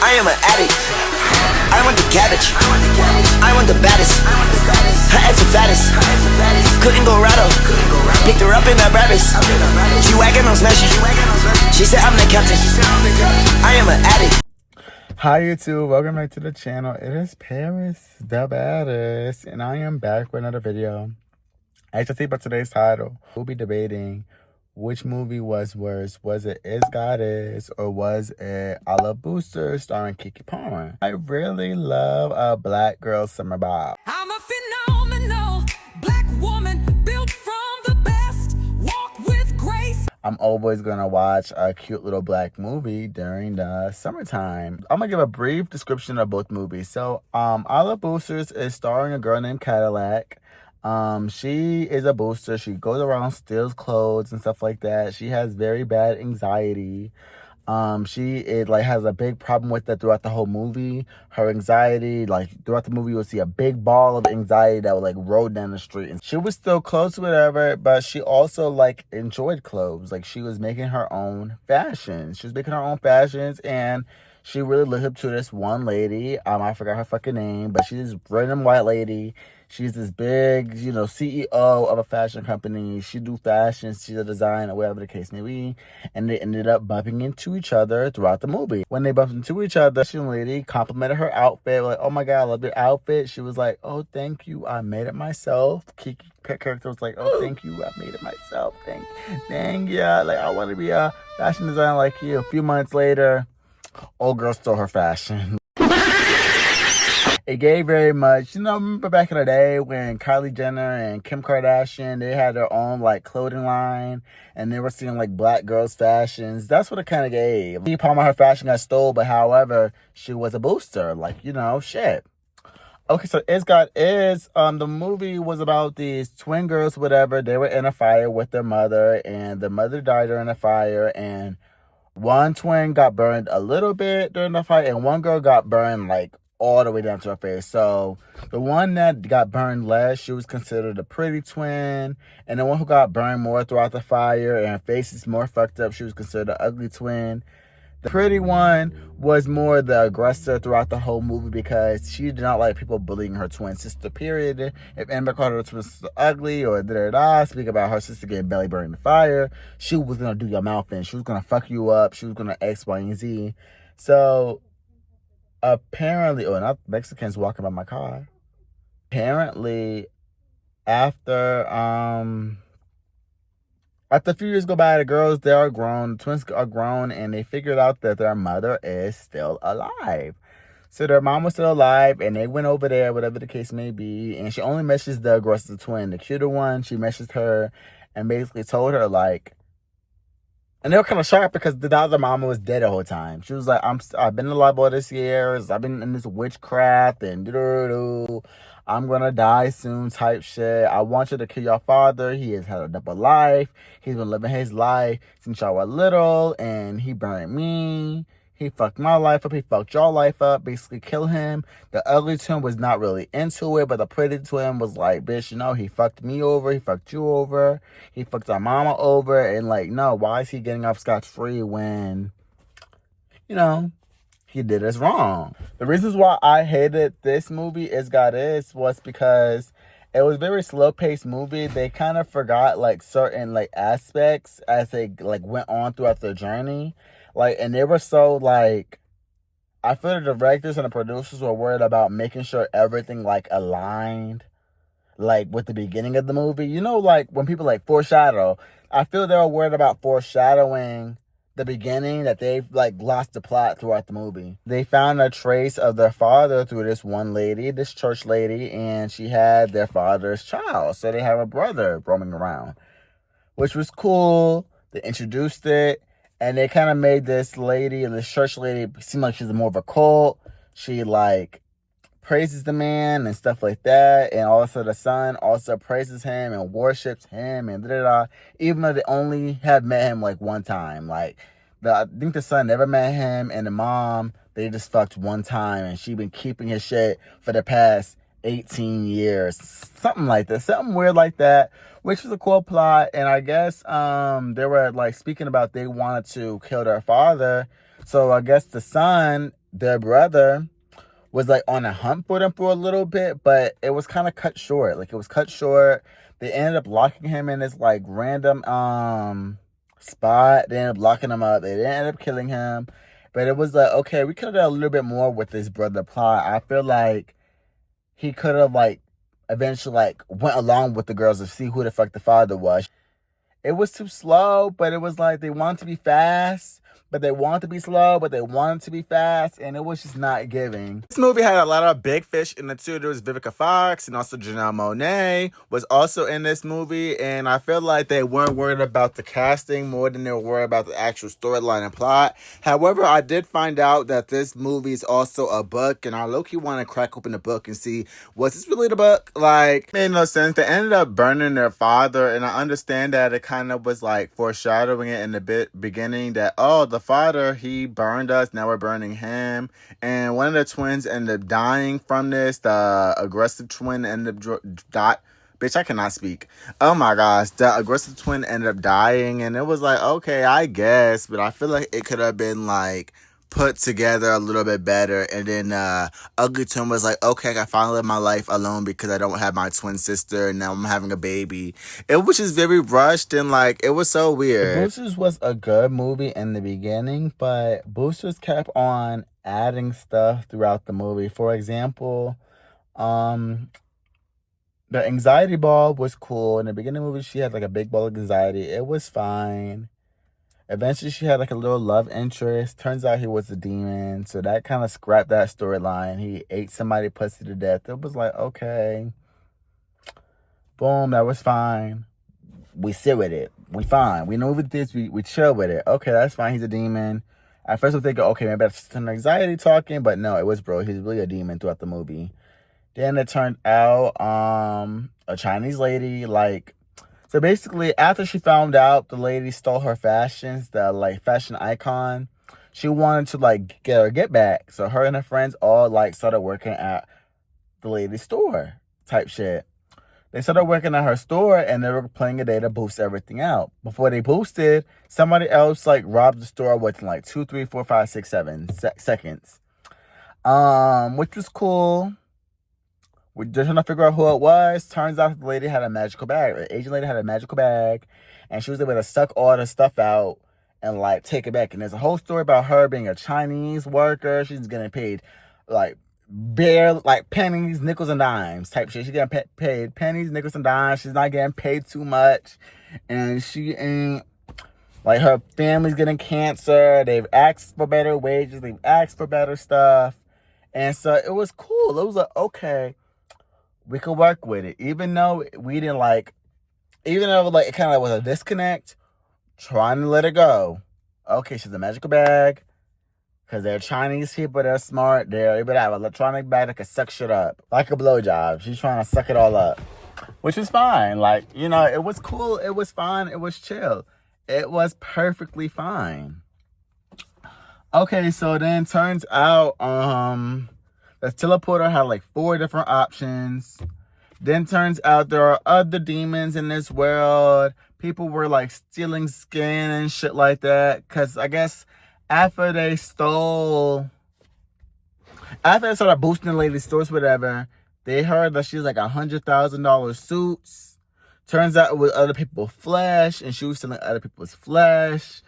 I am an addict. I want the cabbage. I want the baddest. Her ass the fattest. Couldn't go rattle. Picked her up in that Brabus. She wagging on smashes. She said I'm the captain. I am an addict. Hi YouTube, welcome back to the channel. It is Paris the Baddest, and I am back with another video. As you see by today's title, we'll be debating which movie was worse. Was it Is God Is, or was it I Love Boosters starring Keke Palmer? I really love a black girl summer vibe. I'm a phenomenal black woman built from the best. Walk with grace. I'm always gonna watch a cute little black movie during the summertime. I'm gonna give a brief description of both movies. So, I Love Boosters is starring a girl named Cadillac. She is a booster. She goes around, steals clothes and stuff like that. She has very bad anxiety. She has a big problem with that throughout the whole movie. Her anxiety, throughout the movie, you'll see a big ball of anxiety that would roll down the street. And she was still close, whatever, but she also enjoyed clothes. She was making her own fashions. She was making her own fashions, and she really looked up to this one lady. I forgot her fucking name, but she's this random white lady. She's this big, CEO of a fashion company. She do fashion, she's a designer, whatever the case may be. And they ended up bumping into each other throughout the movie. When they bumped into each other, the lady complimented her outfit. Oh my God, I love your outfit. She was like, oh, thank you. I made it myself. Keke character was like, oh, thank you. I made it myself. Dang, yeah. I want to be a fashion designer like you. A few months later, old girl stole her fashion. It gave very much, remember back in the day when Kylie Jenner and Kim Kardashian, they had their own clothing line, and they were seeing black girls' fashions. That's what it kind of gave. Keke Palmer, her fashion got stole, but however, she was a booster. Shit. Okay, so Is God Is, the movie was about these twin girls, whatever. They were in a fire with their mother, and the mother died during the fire, and one twin got burned a little bit during the fire, and one girl got burned all the way down to her face. So the one that got burned less, she was considered a pretty twin, and the one who got burned more throughout the fire and her face is more fucked up, she was considered an ugly twin. The pretty one was more the aggressor throughout the whole movie because she did not like people bullying her twin sister, period. If Amber called her twin sister ugly or speak about her sister getting belly burned in the fire, she was going to do your mouth in. She was going to fuck you up. She was going to X, Y, and Z. So apparently, not Mexicans walking by my car. Apparently, after a few years go by, the girls, they are grown, the twins are grown, and they figured out that their mother is still alive. So their mom was still alive, and they went over there, whatever the case may be, and she only messaged the aggressive twin, the cuter one. She messaged her and basically told her, and they were kind of shocked because the other mama was dead the whole time. She was like, I've been alive all these years. I've been in this witchcraft and I'm going to die soon type shit. I want you to kill your father. He has had a double life. He's been living his life since y'all were little, and he burned me. He fucked my life up. He fucked your life up. Basically, kill him. The ugly twin was not really into it, but the pretty twin was like, bitch, he fucked me over. He fucked you over. He fucked our mama over. And no, why is he getting off scotch-free when, he did us wrong? The reasons why I hated this movie, Is God Is, was because it was a very slow-paced movie. They kind of forgot certain aspects as they went on throughout their journey. And they were so, I feel the directors and the producers were worried about making sure everything, aligned, with the beginning of the movie. When people, foreshadow, I feel they were worried about foreshadowing the beginning, that they've, lost the plot throughout the movie. They found a trace of their father through this one lady, this church lady, and she had their father's child. So they have a brother roaming around, which was cool. They introduced it. And they kind of made this lady, this church lady, seem like she's more of a cult. She, praises the man and stuff like that. And also the son also praises him and worships him and da-da-da. Even though they only have met him, one time. I think the son never met him. And the mom, they just fucked one time. And she been keeping his shit for the past 18 years. Something like that. Something weird like that. Which was a cool plot. And I guess they were speaking about they wanted to kill their father. So I guess the son their brother was like on a hunt for them for a little bit, but it was kind of cut short. Like it was cut short. They ended up locking him in this like random spot. They ended up locking him up. They didn't end up killing him. But it was like, okay, we could have done a little bit more with this brother plot. I feel like he could have like eventually like went along with the girls to see who the fuck the father was. It was too slow, but it was like they wanted to be fast, but they wanted to be slow, but they wanted to be fast, and it was just not giving. This movie had a lot of big fish in it too. There was Vivica Fox, and also Janelle Monáe was also in this movie, and I feel like they weren't worried about the casting more than they were worried about the actual storyline and plot. However, I did find out that this movie is also a book, and I low-key want to crack open the book and see, was this really the book? Like, it made no sense. They ended up burning their father, and I understand that it kind of was like foreshadowing it in the beginning that, oh, the father, he burned us, now we're burning him. And one of the twins ended up dying from this. The aggressive twin ended up bitch, I cannot speak. Oh my gosh, the aggressive twin ended up dying, and it was like, okay, I guess, but I feel like it could have been like put together a little bit better. And then Ugly Twin was like, okay, I can finally live my life alone because I don't have my twin sister, and now I'm having a baby. It was just very rushed, and like it was so weird. Boosters was a good movie in the beginning, but Boosters kept on adding stuff throughout the movie. For example, the anxiety ball was cool. In the beginning of the movie, she had like a big ball of anxiety. It was fine. Eventually, she had like a little love interest. Turns out he was a demon. So that kind of scrapped that storyline. He ate somebody pussy to death. It was like, okay. Boom, that was fine. We sit with it. We fine. We know with this. We chill with it. Okay, that's fine. He's a demon. At first, I'm thinking, okay, maybe that's some anxiety talking. But no, it was bro. He's really a demon throughout the movie. Then it turned out a Chinese lady, like, so basically after she found out the lady stole her fashions, the like fashion icon, she wanted to like get her get back. So her and her friends all like started working at the lady's store type shit. They started working at her store, and they were playing a day to boost everything out. Before they boosted, somebody else like robbed the store within like 2, 3, 4, 5, 6, 7 seconds. Which was cool. We're just trying to figure out who it was. Turns out the lady had a magical bag. The Asian lady had a magical bag, and she was able to suck all the stuff out and like take it back. And there's a whole story about her being a Chinese worker. She's getting paid like bare like pennies, nickels, and dimes type shit. She's getting paid pennies, nickels, and dimes. She's not getting paid too much, and she ain't. Like, her family's getting cancer. They've asked for better wages. They've asked for better stuff. And so it was cool. It was like, okay, we could work with it. Even though we didn't like, even though like it kind of was a disconnect, trying to let it go. Okay, she's a magical bag. Because they're Chinese people, they're smart. They're able to have an electronic bag that can suck shit up. Like a blowjob. She's trying to suck it all up. Which is fine. Like, you know, it was cool. It was fun. It was chill. It was perfectly fine. Okay, so then turns out, the teleporter had like 4 different options. Then turns out there are other demons in this world. People were like stealing skin and shit like that. Because I guess after they started boosting the lady's stores, whatever, they heard that she was like $100,000 suits. Turns out it was other people's flesh, and she was stealing other people's flesh.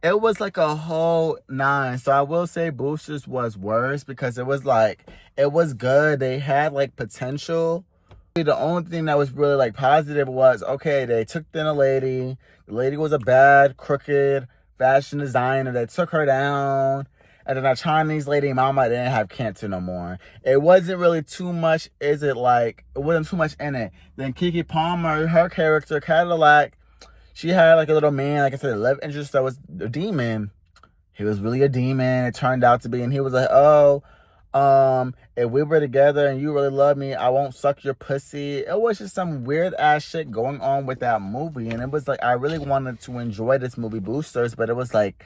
It was like a whole 9. So I will say Boosters was worse because it was like, it was good. They had like potential. The only thing that was really like positive was, okay, they took in a lady. The lady was a bad, crooked fashion designer. They took her down. And then a Chinese lady mama didn't have cancer no more. It wasn't really too much, it wasn't too much in it. Then Keke Palmer, her character, Cadillac, she had like a little man, like I said, a love interest that was a demon. He was really a demon, it turned out to be. And he was like, oh, if we were together and you really love me, I won't suck your pussy. It was just some weird ass shit going on with that movie. And it was like, I really wanted to enjoy this movie, Boosters, but it was like,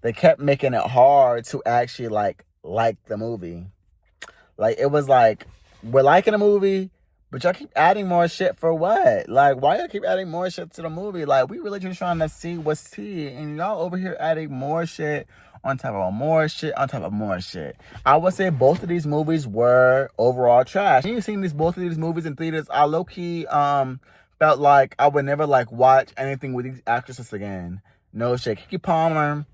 they kept making it hard to actually like the movie. Like, it was like, we're liking the movie, but y'all keep adding more shit for what? Like, why y'all keep adding more shit to the movie? Like, we really just trying to see what's tea, and y'all over here adding more shit on top of more shit, on top of more shit. I would say both of these movies were overall trash. When you seen both of these movies in theaters, I low-key felt like I would never like watch anything with these actresses again. No shit. Keke Palmer,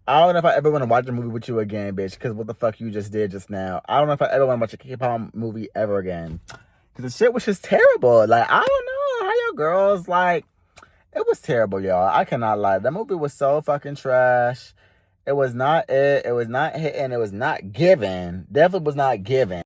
I don't know if I ever want to watch a movie with you again, bitch, because what the fuck you just did just now. I don't know if I ever want to watch a Keke Palmer movie ever again. Because the shit was just terrible. Like, I don't know how your girls, like, it was terrible, y'all. I cannot lie. That movie was so fucking trash. It was not it. It was not hitting. It was not giving. Definitely was not giving.